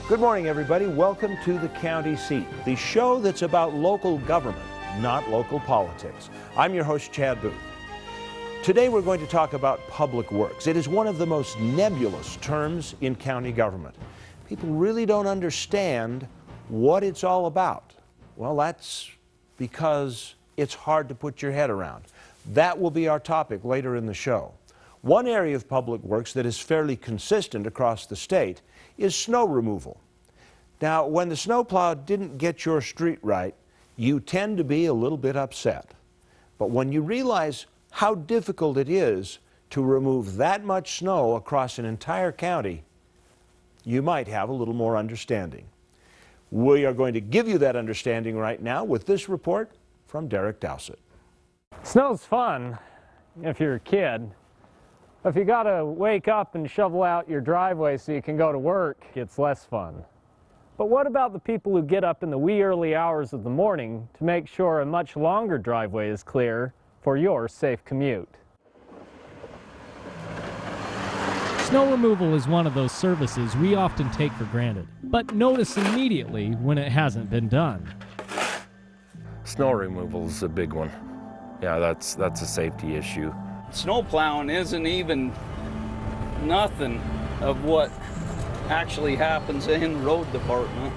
Good morning, everybody. Welcome to the County Seat, the show that's about local government, not local politics. I'm your host, Chad Booth. Today we're going to talk about public works. It is one of the most nebulous terms in county government. People really don't understand what it's all about. Well, that's because it's hard to put your head around. That will be our topic later in the show. One area of public works that is fairly consistent across the state is snow removal. Now, when the snowplow didn't get your street right, you tend to be a little bit upset. But when you realize how difficult it is to remove that much snow across an entire county, you might have a little more understanding. We are going to give you that understanding right now with this report from Derek Dowsett. Snow's fun if you're a kid. If you gotta wake up and shovel out your driveway so you can go to work, it's less fun. But what about the people who get up in the wee early hours of the morning to make sure a much longer driveway is clear for your safe commute? Snow removal is one of those services we often take for granted, but notice immediately when it hasn't been done. Snow removal is a big one. Yeah, that's a safety issue. Snow plowing isn't even nothing of what actually happens in the road department.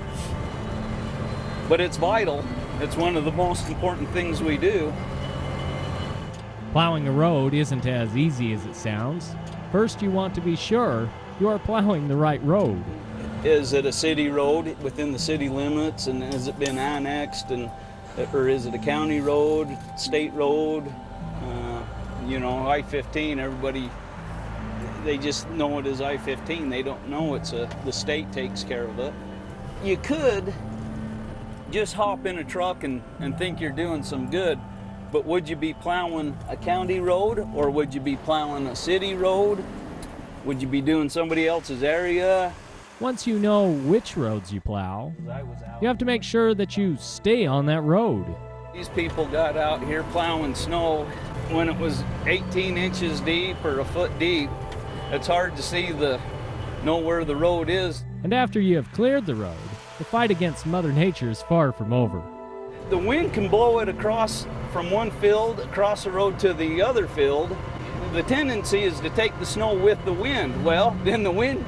But it's vital. It's one of the most important things we do. Plowing a road isn't as easy as it sounds. First, you want to be sure you are plowing the right road. Is it a city road within the city limits, and has it been annexed, or is it a county road, state road? You know, I-15, everybody, they just know it as I-15. They don't know the state takes care of it. You could just hop in a truck and think you're doing some good, but would you be plowing a county road, or would you be plowing a city road? Would you be doing somebody else's area? Once you know which roads you plow, you have to make sure that you stay on that road. These people got out here plowing snow when it was 18 inches deep or a foot deep. It's hard to know where the road is. And after you have cleared the road, the fight against Mother Nature is far from over. The wind can blow it across from one field, across the road to the other field. The tendency is to take the snow with the wind. Well, then the wind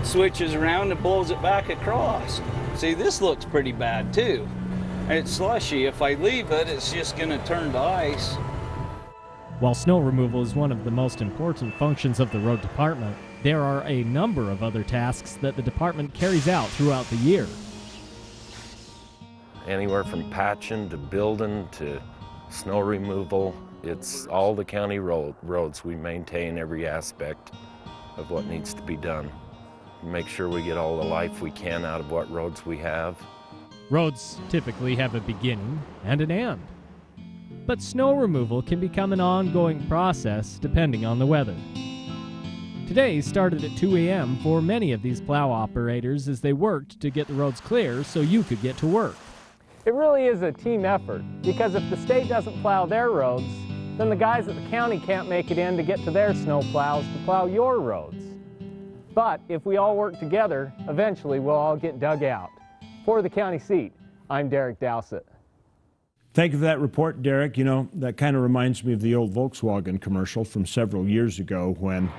switches around and blows it back across. See, this looks pretty bad too. It's slushy. If I leave it, it's just going to turn to ice. While snow removal is one of the most important functions of the road department, there are a number of other tasks that the department carries out throughout the year. Anywhere from patching to building to snow removal, it's all the county roads. We maintain every aspect of what needs to be done. Make sure we get all the life we can out of what roads we have. Roads typically have a beginning and an end. But snow removal can become an ongoing process depending on the weather. Today started at 2 a.m. for many of these plow operators as they worked to get the roads clear so you could get to work. It really is a team effort, because if the state doesn't plow their roads, then the guys at the county can't make it in to get to their snow plows to plow your roads. But if we all work together, eventually we'll all get dug out. For the County Seat, I'm Derek Dowsett. Thank you for that report, Derek. You know, that kind of reminds me of the old Volkswagen commercial from several years ago when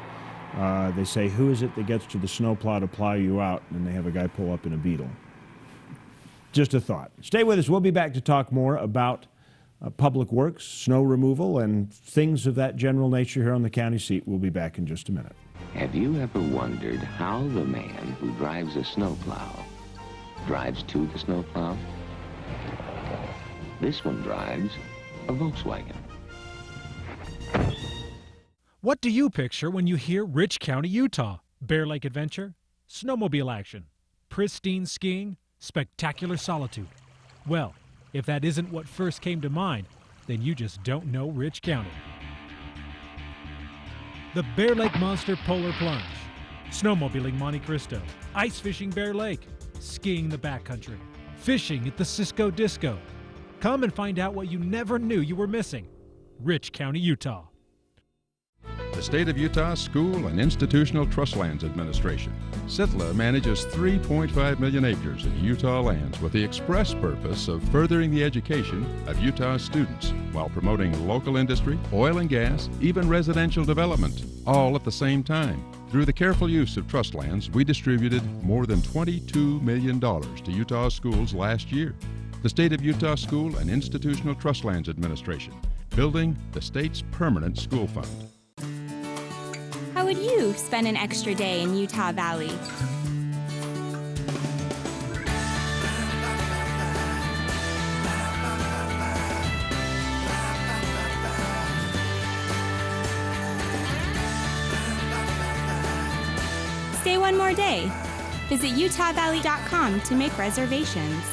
they say, who is it that gets to the snowplow to plow you out? And they have a guy pull up in a Beetle. Just a thought. Stay with us. We'll be back to talk more about public works, snow removal, and things of that general nature here on the County Seat. We'll be back in just a minute. Have you ever wondered how the man who drives a snowplow drives to the snowplow? This one drives a Volkswagen. What do you picture when you hear Rich County, Utah? Bear Lake Adventure, snowmobile action, pristine skiing, spectacular solitude. Well, if that isn't what first came to mind, then you just don't know Rich County. The Bear Lake Monster Polar Plunge, snowmobiling Monte Cristo, ice fishing Bear Lake, skiing the backcountry, fishing at the Cisco Disco. Come and find out what you never knew you were missing. Rich County, Utah. The State of Utah School and Institutional Trust Lands Administration. SITLA manages 3.5 million acres of Utah lands with the express purpose of furthering the education of Utah students while promoting local industry, oil and gas, even residential development, all at the same time. Through the careful use of trust lands, we distributed more than $22 million to Utah schools last year. The State of Utah School and Institutional Trust Lands Administration, building the state's permanent school fund. How would you spend an extra day in Utah Valley? Stay one more day. Visit utahvalley.com to make reservations.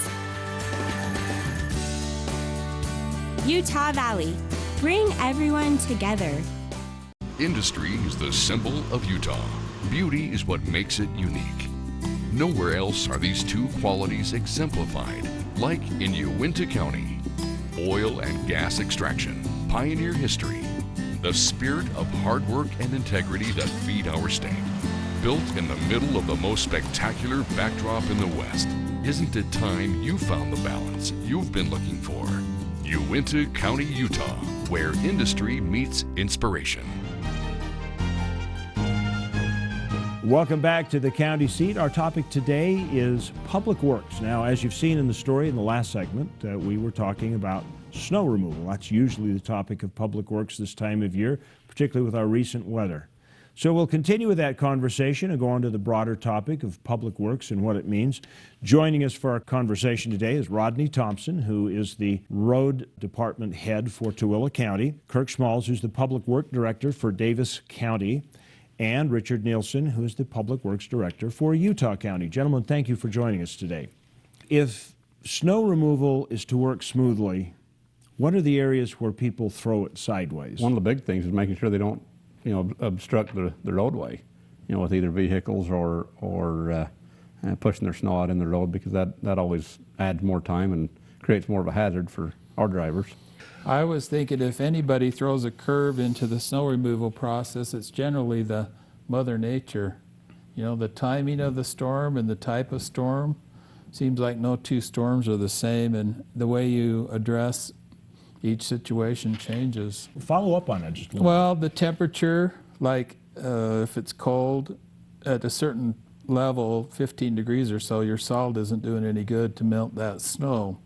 Utah Valley. Bring everyone together. Industry is the symbol of Utah. Beauty is what makes it unique. Nowhere else are these two qualities exemplified, like in Uinta County. Oil and gas extraction, pioneer history, the spirit of hard work and integrity that feed our state. Built in the middle of the most spectacular backdrop in the West. Isn't it time you found the balance you've been looking for? Uinta County, Utah, where industry meets inspiration. Welcome back to the county seat. Our topic today is public works. Now, as you've seen in the story in the last segment, we were talking about snow removal. That's usually the topic of public works this time of year, particularly with our recent weather. So we'll continue with that conversation and go on to the broader topic of public works and what it means. Joining us for our conversation today is Rodney Thompson, who is the road department head for Tooele County, Kirk Schmalz, who's the public work director for Davis County, and Richard Nielsen, who is the Public Works Director for Utah County. Gentlemen, thank you for joining us today. If snow removal is to work smoothly, what are the areas where people throw it sideways? One of the big things is making sure they don't, obstruct the roadway, with either vehicles or pushing their snow out in the road, because that always adds more time and creates more of a hazard for our drivers. I was thinking if anybody throws a curve into the snow removal process, it's generally the Mother Nature. The timing of the storm and the type of storm. Seems like no two storms are the same, and the way you address each situation changes. Follow up on that just a little. Well, the temperature, like if it's cold at a certain level, 15 degrees or so, your salt isn't doing any good to melt that snow.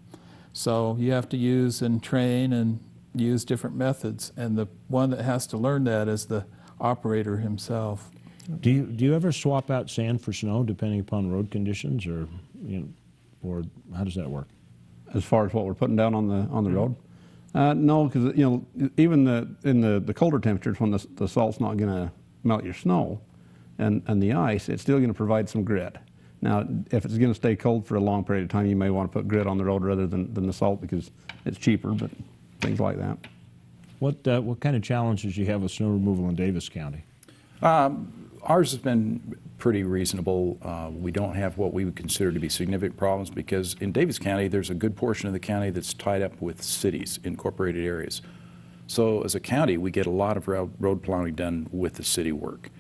So you have to use and train and use different methods, and the one that has to learn that is the operator himself. Do you ever swap out sand for snow depending upon road conditions, or how does that work? As far as what we're putting down on the road? No, because even in the colder temperatures, when the salt's not going to melt your snow and the ice, it's still going to provide some grit. Now, if it's going to stay cold for a long period of time, you may want to put grit on the road rather than the salt, because it's cheaper, but things like that. What kind of challenges do you have with snow removal in Davis County? Ours has been pretty reasonable. We don't have what we would consider to be significant problems, because in Davis County, there's a good portion of the county that's tied up with cities, incorporated areas. So as a county, we get a lot of road plowing done with the city work.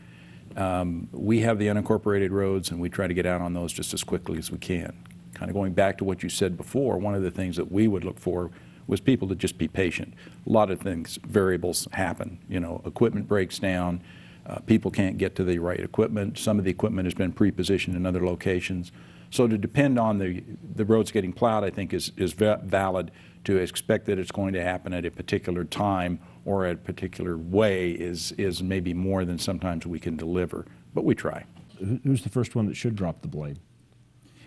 We have the unincorporated roads, and we try to get out on those just as quickly as we can. Kind of going back to what you said before, one of the things that we would look for was people to just be patient. A lot of things, variables happen. Equipment breaks down, people can't get to the right equipment. Some of the equipment has been pre-positioned in other locations. So to depend on the roads getting plowed, I think is valid. To expect that it's going to happen at a particular time or a particular way is maybe more than sometimes we can deliver, but we try. Who's the first one that should drop the blade?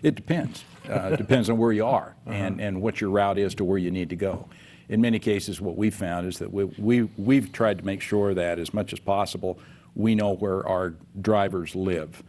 It depends. It depends on where you are and what your route is to where you need to go. In many cases, what we've found is that we've tried to make sure that as much as possible, we know where our drivers live.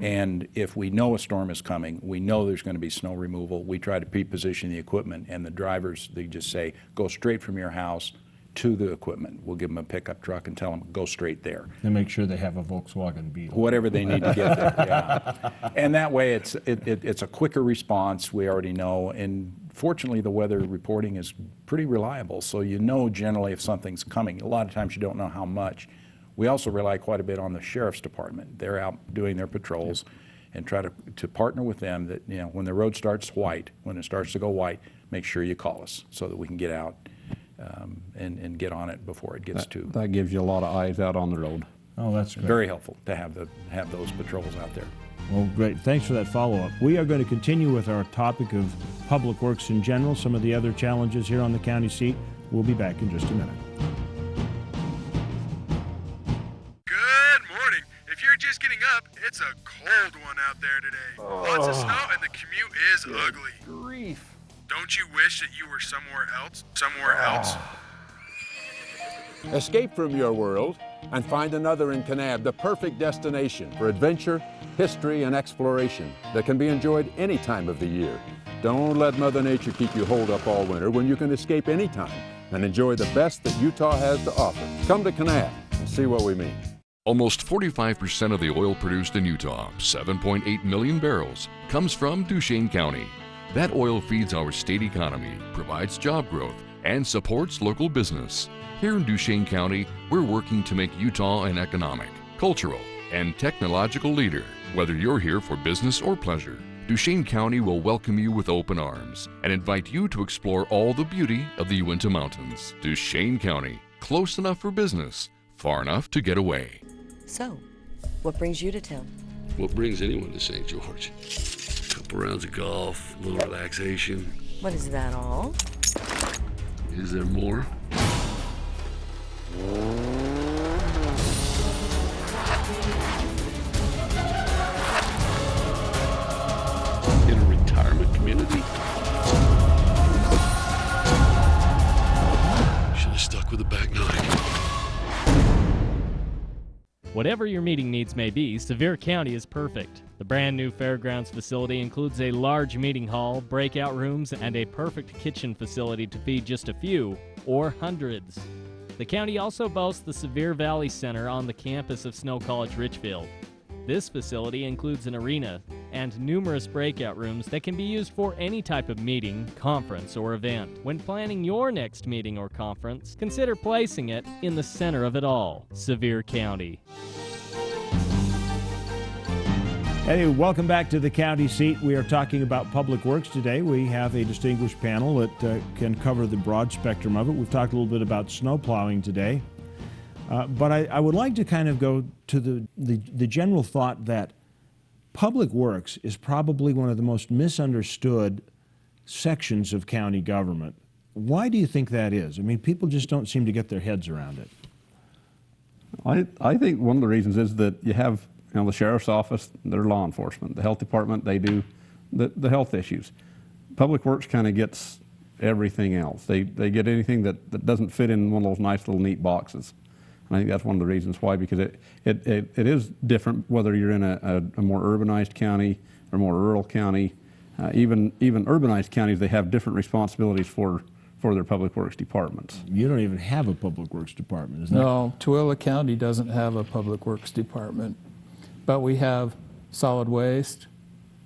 And if we know a storm is coming, we know there's going to be snow removal, we try to pre-position the equipment, and the drivers, they just say, go straight from your house to the equipment. We'll give them a pickup truck and tell them, go straight there. And make sure they have a Volkswagen Beetle. Whatever they need to get there, yeah. And that way it's a quicker response, we already know, and fortunately the weather reporting is pretty reliable, so you know generally if something's coming. A lot of times you don't know how much. We also rely quite a bit on the sheriff's department. They're out doing their patrols and try to partner with them that, you know, when the road starts white, when it starts to go white, make sure you call us so that we can get out and get on it before it gets to. That gives you a lot of eyes out on the road. Oh, that's great. Very helpful to have those patrols out there. Well, great. Thanks for that follow-up. We are going to continue with our topic of public works in general, some of the other challenges here on the county seat. We'll be back in just a minute. Good morning. If you're just getting up, it's a cold one out there today. Lots of snow and the commute is ugly. Grief. Don't you wish that you were somewhere else? Somewhere else? Escape from your world and find another in Kanab, the perfect destination for adventure, history, and exploration that can be enjoyed any time of the year. Don't let Mother Nature keep you holed up all winter when you can escape anytime and enjoy the best that Utah has to offer. Come to Kanab and see what we mean. Almost 45% of the oil produced in Utah, 7.8 million barrels, comes from Duchesne County. That oil feeds our state economy, provides job growth, and supports local business. Here in Duchesne County, we're working to make Utah an economic, cultural, and technological leader. Whether you're here for business or pleasure, Duchesne County will welcome you with open arms and invite you to explore all the beauty of the Uinta Mountains. Duchesne County, close enough for business, far enough to get away. So, what brings you to town? What brings anyone to St. George? A couple rounds of golf, a little relaxation. What is that all? Is there more? In a retirement community? Should have stuck with the back nine. Whatever your meeting needs may be, Sevier County is perfect. The brand new fairgrounds facility includes a large meeting hall, breakout rooms, and a perfect kitchen facility to feed just a few or hundreds. The county also boasts the Sevier Valley Center on the campus of Snow College Richfield. This facility includes an arena and numerous breakout rooms that can be used for any type of meeting, conference, or event. When planning your next meeting or conference, consider placing it in the center of it all, Sevier County. Hey, welcome back to the county seat. We are talking about public works today. We have a distinguished panel that can cover the broad spectrum of it. We've talked a little bit about snow plowing today. But I would like to kind of go to the general thought that public works is probably one of the most misunderstood sections of county government. Why do you think that is? I mean, people just don't seem to get their heads around it. I think one of the reasons is that you have, you know, the sheriff's office, they're law enforcement. The health department, they do the health issues. Public works kind of gets everything else. They get anything that doesn't fit in one of those nice little neat boxes. And I think that's one of the reasons why, because it is different whether you're in a more urbanized county or more rural county. Even urbanized counties, they have different responsibilities for their public works departments. You don't even have a public works department, is that? No, Tooele County doesn't have a public works department, but we have solid waste,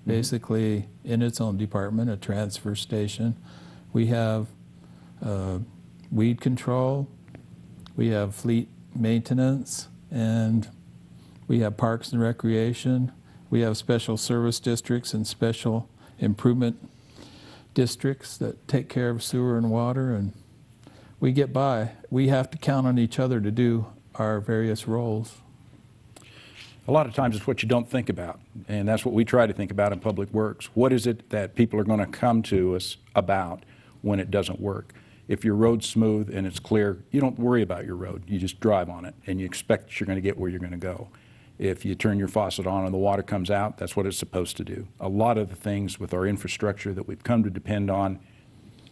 basically in its own department, a transfer station. We have weed control, we have fleet maintenance, and we have parks and recreation. We have special service districts and special improvement districts that take care of sewer and water, and we get by. We have to count on each other to do our various roles. A lot of times it's what you don't think about, and that's what we try to think about in public works. What is it that people are going to come to us about when it doesn't work? If your road's smooth and it's clear, you don't worry about your road. You just drive on it, and you expect that you're going to get where you're going to go. If you turn your faucet on and the water comes out, that's what it's supposed to do. A lot of the things with our infrastructure that we've come to depend on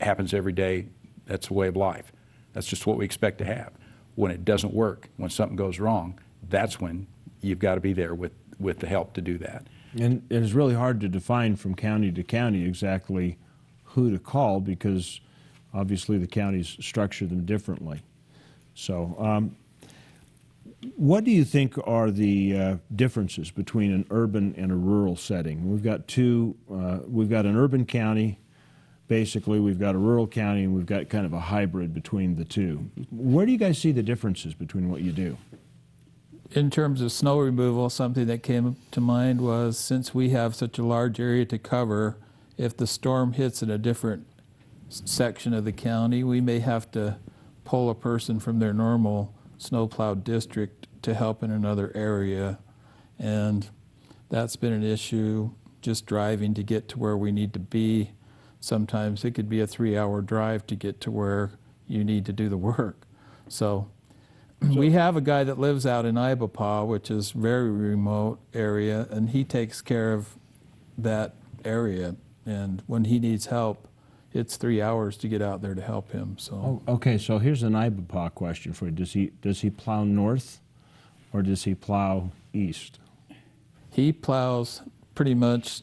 happens every day. That's a way of life. That's just what we expect to have. When it doesn't work, when something goes wrong, that's when you've got to be there with the help to do that. And it's really hard to define from county to county exactly who to call, because obviously the counties structure them differently. So what do you think are the differences between an urban and a rural setting? We've got we've got an urban county, basically, we've got a rural county, and we've got kind of a hybrid between the two. Where do you guys see the differences between what you do? In terms of snow removal, something that came to mind was, since we have such a large area to cover, if the storm hits in a different section of the county, we may have to pull a person from their normal snowplowed district to help in another area. And that's been an issue, just driving to get to where we need to be. Sometimes it could be a 3-hour drive to get to where you need to do the work. So we have a guy that lives out in Ibapaw, which is a very remote area, and he takes care of that area. And when he needs help, it's 3 hours to get out there to help him. So. Oh, okay, so here's an Ibapaw question for you. Does he plow north or does he plow east? He plows pretty much,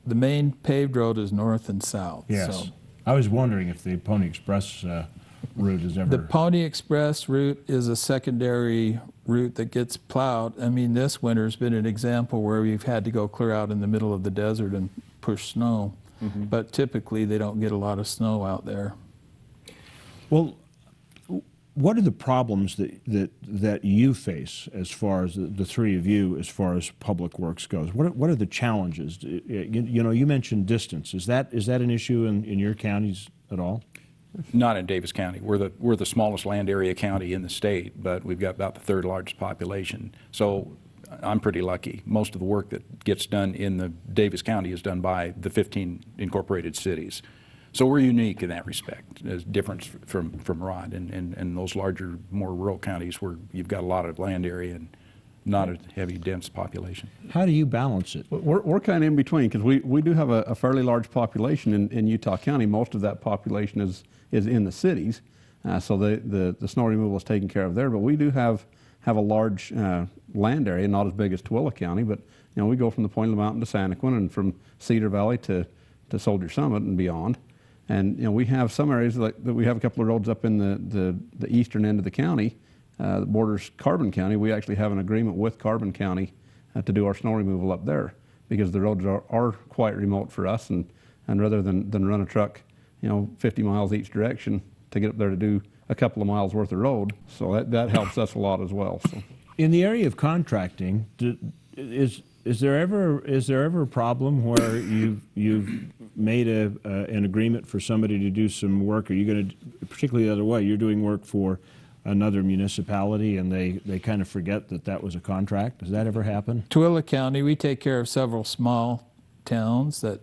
the main paved road is north and south. Yes. So. I was wondering if the Pony Express route is ever... The Pony Express route is a secondary route that gets plowed. I mean, this winter's been an example where we've had to go clear out in the middle of the desert and push snow. Mm-hmm. But typically they don't get a lot of snow out there. Well, what are the problems that you face as far as the three of you, as far as public works goes? What are the challenges? You know, you mentioned distance. Is that an issue in your counties at all? Not in Davis County. We're the smallest land area county in the state, but we've got about the third largest population. So I'm pretty lucky. Most of the work that gets done in the Davis County is done by the 15 incorporated cities. So we're unique in that respect, as different from Rod and those larger, more rural counties where you've got a lot of land area and not a heavy, dense population. How do you balance it? We're kind of in between, because we do have a fairly large population in Utah County. Most of that population is in the cities, so the snow removal is taken care of there. But we do have a large land area, not as big as Tooele County, but you know, we go from the point of the mountain to Santaquin and from Cedar Valley to Soldier Summit and beyond. And you know, we have some areas that we have a couple of roads up in the eastern end of the county that borders Carbon County. We actually have an agreement with Carbon County to do our snow removal up there, because the roads are quite remote for us, and rather than run a truck, you know, 50 miles each direction to get up there to do a couple of miles worth of road, so that helps us a lot as well. So. In the area of contracting, is there ever a problem where you've made an agreement for somebody to do some work? Are you going to, particularly the other way, you're doing work for another municipality and they kind of forget that was a contract? Does that ever happen? Tooele County, we take care of several small towns that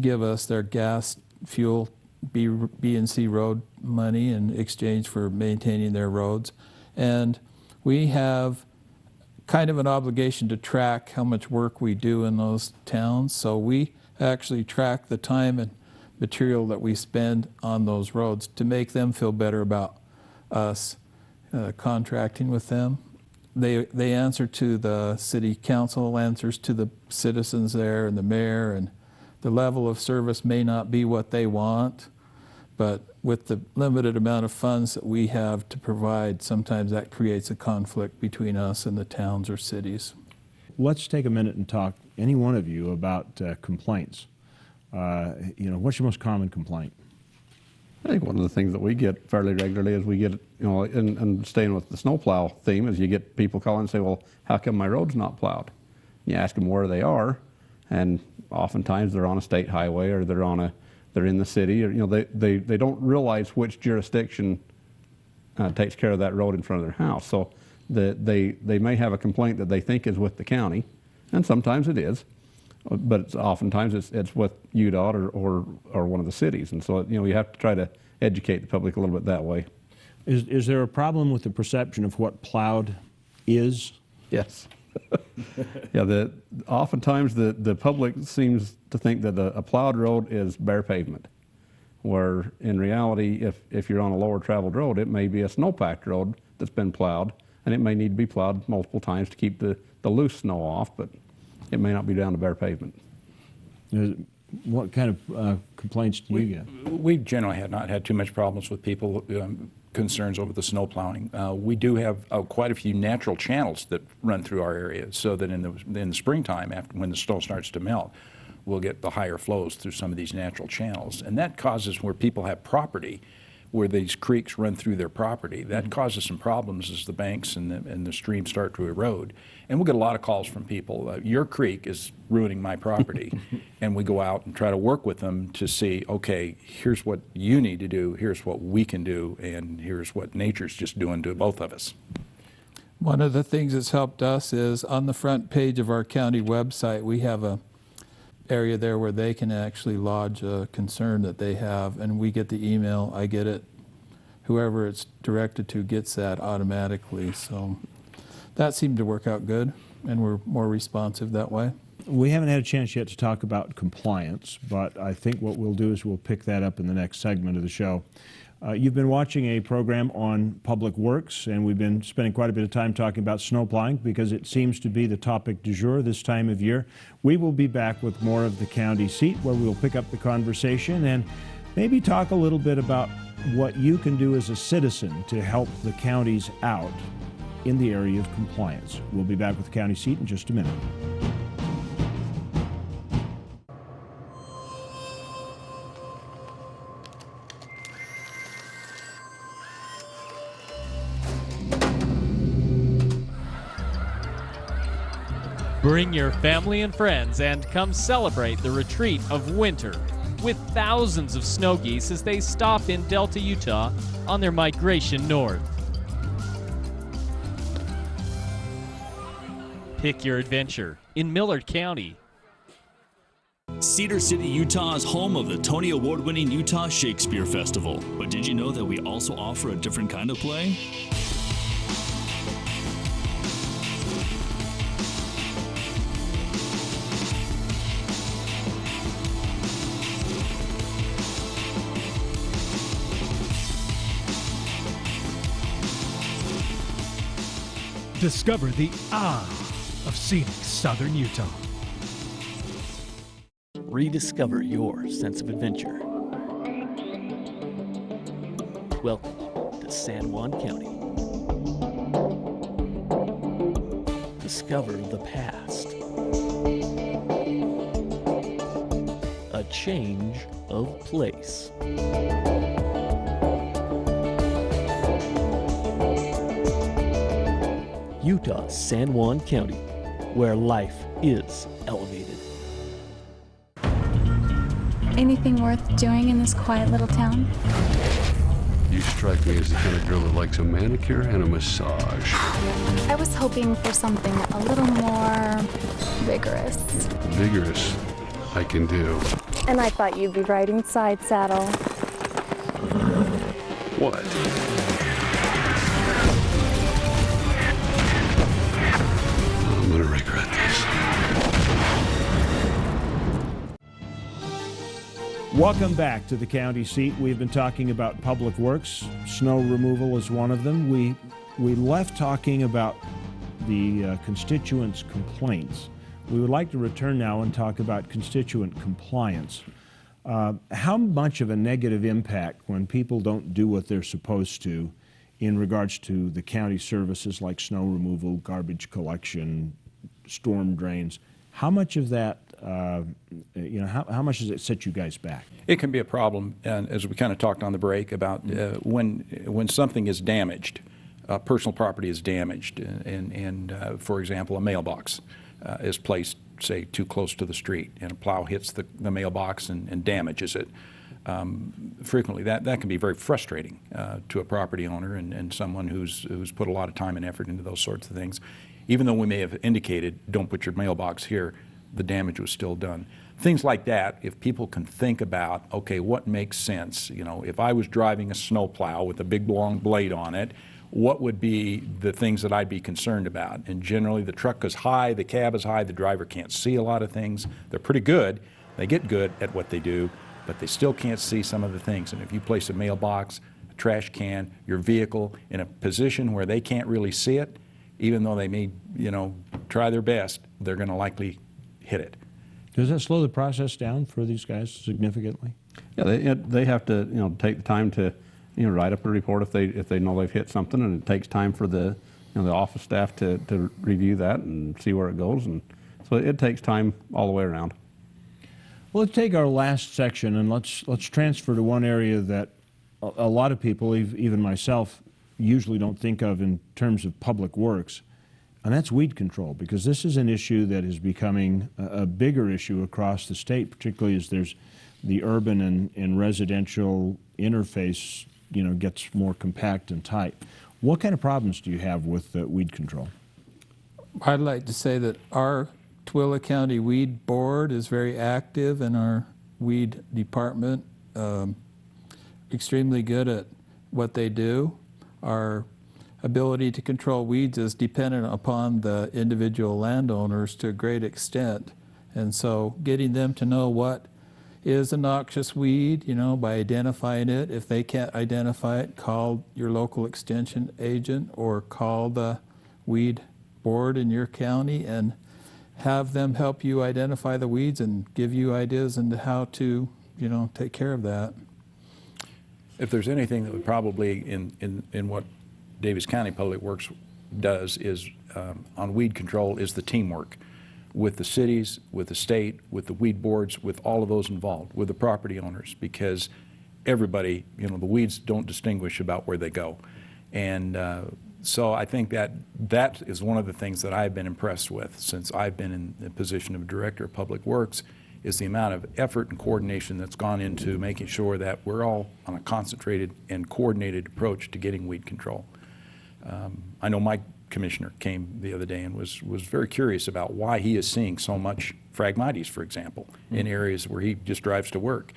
give us their gas, fuel, B&C road money in exchange for maintaining their roads. And we have kind of an obligation to track how much work we do in those towns. So we actually track the time and material that we spend on those roads to make them feel better about us contracting with them. They answer to the city council, answers to the citizens there and the mayor, and the level of service may not be what they want, but with the limited amount of funds that we have to provide, sometimes that creates a conflict between us and the towns or cities. Let's take a minute and talk, any one of you, about complaints. You know, what's your most common complaint? I think one of the things that we get fairly regularly is we get, you know, and staying with the snowplow theme, is you get people calling and say, well, how come my road's not plowed? You ask them where they are, and oftentimes they're on a state highway, or they're in the city, or you know, they don't realize which jurisdiction takes care of that road in front of their house. So they may have a complaint that they think is with the county, and sometimes it is, but oftentimes it's with UDOT or one of the cities. And so you know, you have to try to educate the public a little bit that way. Is there a problem with the perception of what plowed is? Yes. Yeah, oftentimes the public seems to think that a plowed road is bare pavement, where in reality, if you're on a lower traveled road, it may be a snow-packed road that's been plowed, and it may need to be plowed multiple times to keep the loose snow off, but it may not be down to bare pavement. What kind of complaints do you get? We generally have not had too much problems with people, concerns over the snow plowing. We do have quite a few natural channels that run through our area, so that in the springtime, when the snow starts to melt, we'll get the higher flows through some of these natural channels. And that causes, where people have property, where these creeks run through their property, that causes some problems as the banks and the streams start to erode. And we'll get a lot of calls from people, your creek is ruining my property. And we go out and try to work with them to see, okay, here's what you need to do, here's what we can do, and here's what nature's just doing to both of us. One of the things that's helped us is on the front page of our county website, we have a area there where they can actually lodge a concern that they have, and we get the email, I get it, whoever it's directed to gets that automatically. So that seemed to work out good, and we're more responsive that way. We haven't had a chance yet to talk about compliance, but I think what we'll do is we'll pick that up in the next segment of the show. You've been watching a program on public works, and we've been spending quite a bit of time talking about snow plowing because it seems to be the topic du jour this time of year. We will be back with more of the county seat, where we'll pick up the conversation and maybe talk a little bit about what you can do as a citizen to help the counties out in the area of compliance. We'll be back with the county seat in just a minute. Bring your family and friends and come celebrate the retreat of winter with thousands of snow geese as they stop in Delta, Utah on their migration north. Pick your adventure in Millard County. Cedar City, Utah is home of the Tony Award-winning Utah Shakespeare Festival. But did you know that we also offer a different kind of play? Discover the of scenic southern Utah. Rediscover your sense of adventure. Welcome to San Juan County. Discover the past. A change of place. Utah's San Juan County, where life is elevated. Anything worth doing in this quiet little town? You strike me as the kind of girl that likes a manicure and a massage. I was hoping for something a little more vigorous. Vigorous, I can do. And I thought you'd be riding side saddle. What? I'm gonna regret this. Welcome back to the county seat. We've been talking about public works. Snow removal is one of them. We left talking about the constituents' complaints. We would like to return now and talk about constituent compliance. How much of a negative impact when people don't do what they're supposed to in regards to the county services like snow removal, garbage collection, storm drains, how much of that, how much does it set you guys back? It can be a problem, and as we kind of talked on the break about when something is damaged, personal property is damaged, and for example, a mailbox is placed, say, too close to the street, and a plow hits the mailbox and damages it. Frequently, that can be very frustrating to a property owner and someone who's put a lot of time and effort into those sorts of things. Even though we may have indicated, don't put your mailbox here, the damage was still done. Things like that, if people can think about, okay, what makes sense? You know, if I was driving a snow plow with a big long blade on it, what would be the things that I'd be concerned about? And generally, the truck is high, the cab is high, the driver can't see a lot of things. They're pretty good. They get good at what they do, but they still can't see some of the things. And if you place a mailbox, a trash can, your vehicle in a position where they can't really see it, even though they may, try their best, they're going to likely hit it. Does that slow the process down for these guys significantly? Yeah, they have to take the time to write up a report if they know they've hit something, and it takes time for the the office staff to review that and see where it goes, and so it takes time all the way around. Well, let's take our last section and let's transfer to one area that a lot of people, even myself, usually don't think of in terms of public works, and that's weed control, because this is an issue that is becoming a bigger issue across the state, particularly as there's the urban and residential interface gets more compact and tight. What kind of problems do you have with weed control? I'd like to say that our Tooele County Weed Board is very active in our weed department, extremely good at what they do. Our ability to control weeds is dependent upon the individual landowners to a great extent, and so getting them to know what is a noxious weed, by identifying it. If they can't identify it, call your local extension agent or call the weed board in your county and have them help you identify the weeds and give you ideas into how to, take care of that. If there's anything that would probably, in what Davis County Public Works does is, on weed control, is the teamwork with the cities, with the state, with the weed boards, with all of those involved, with the property owners, because everybody, the weeds don't distinguish about where they go. And so I think that is one of the things that I've been impressed with since I've been in the position of Director of Public Works, is the amount of effort and coordination that's gone into making sure that we're all on a concentrated and coordinated approach to getting weed control. I know my commissioner came the other day and was very curious about why he is seeing so much Phragmites, for example, in areas where he just drives to work.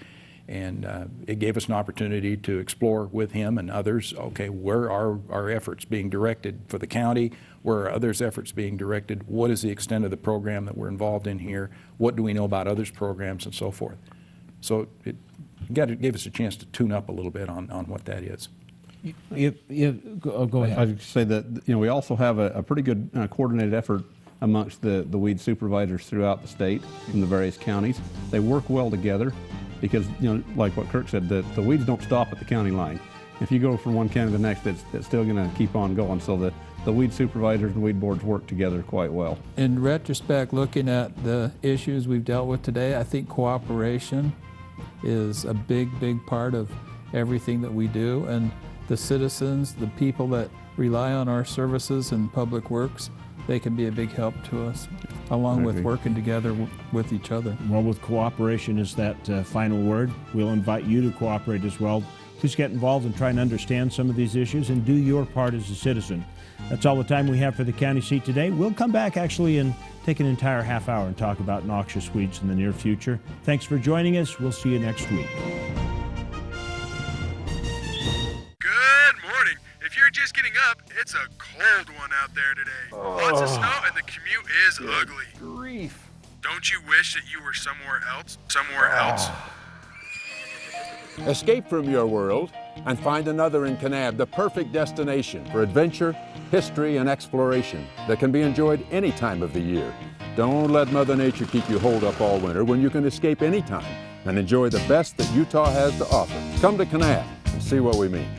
And it gave us an opportunity to explore with him and others, okay, where are our efforts being directed for the county? Where are others' efforts being directed? What is the extent of the program that we're involved in here? What do we know about others' programs and so forth? So it gave us a chance to tune up a little bit on what that is. Go ahead. I'd say that we also have a pretty good coordinated effort amongst the weed supervisors throughout the state in the various counties. They work well together because, like what Kirk said, the weeds don't stop at the county line. If you go from one county to the next, it's still going to keep on going. So the weed supervisors and weed boards work together quite well. In retrospect, looking at the issues we've dealt with today, I think cooperation is a big part of everything that we do. And the citizens, the people that rely on our services and public works, they can be a big help to us, along with working together with each other. Well, with cooperation is that final word. We'll invite you to cooperate as well. Please get involved and try and understand some of these issues and do your part as a citizen. That's all the time we have for the county seat today. We'll come back actually and take an entire half hour and talk about noxious weeds in the near future. Thanks for joining us. We'll see you next week. If you're just getting up, it's a cold one out there today. Lots of snow and the commute is ugly. Grief. Don't you wish that you were somewhere else? Somewhere else? Escape from your world and find another in Kanab, the perfect destination for adventure, history, and exploration that can be enjoyed any time of the year. Don't let Mother Nature keep you holed up all winter when you can escape anytime and enjoy the best that Utah has to offer. Come to Kanab and see what we mean.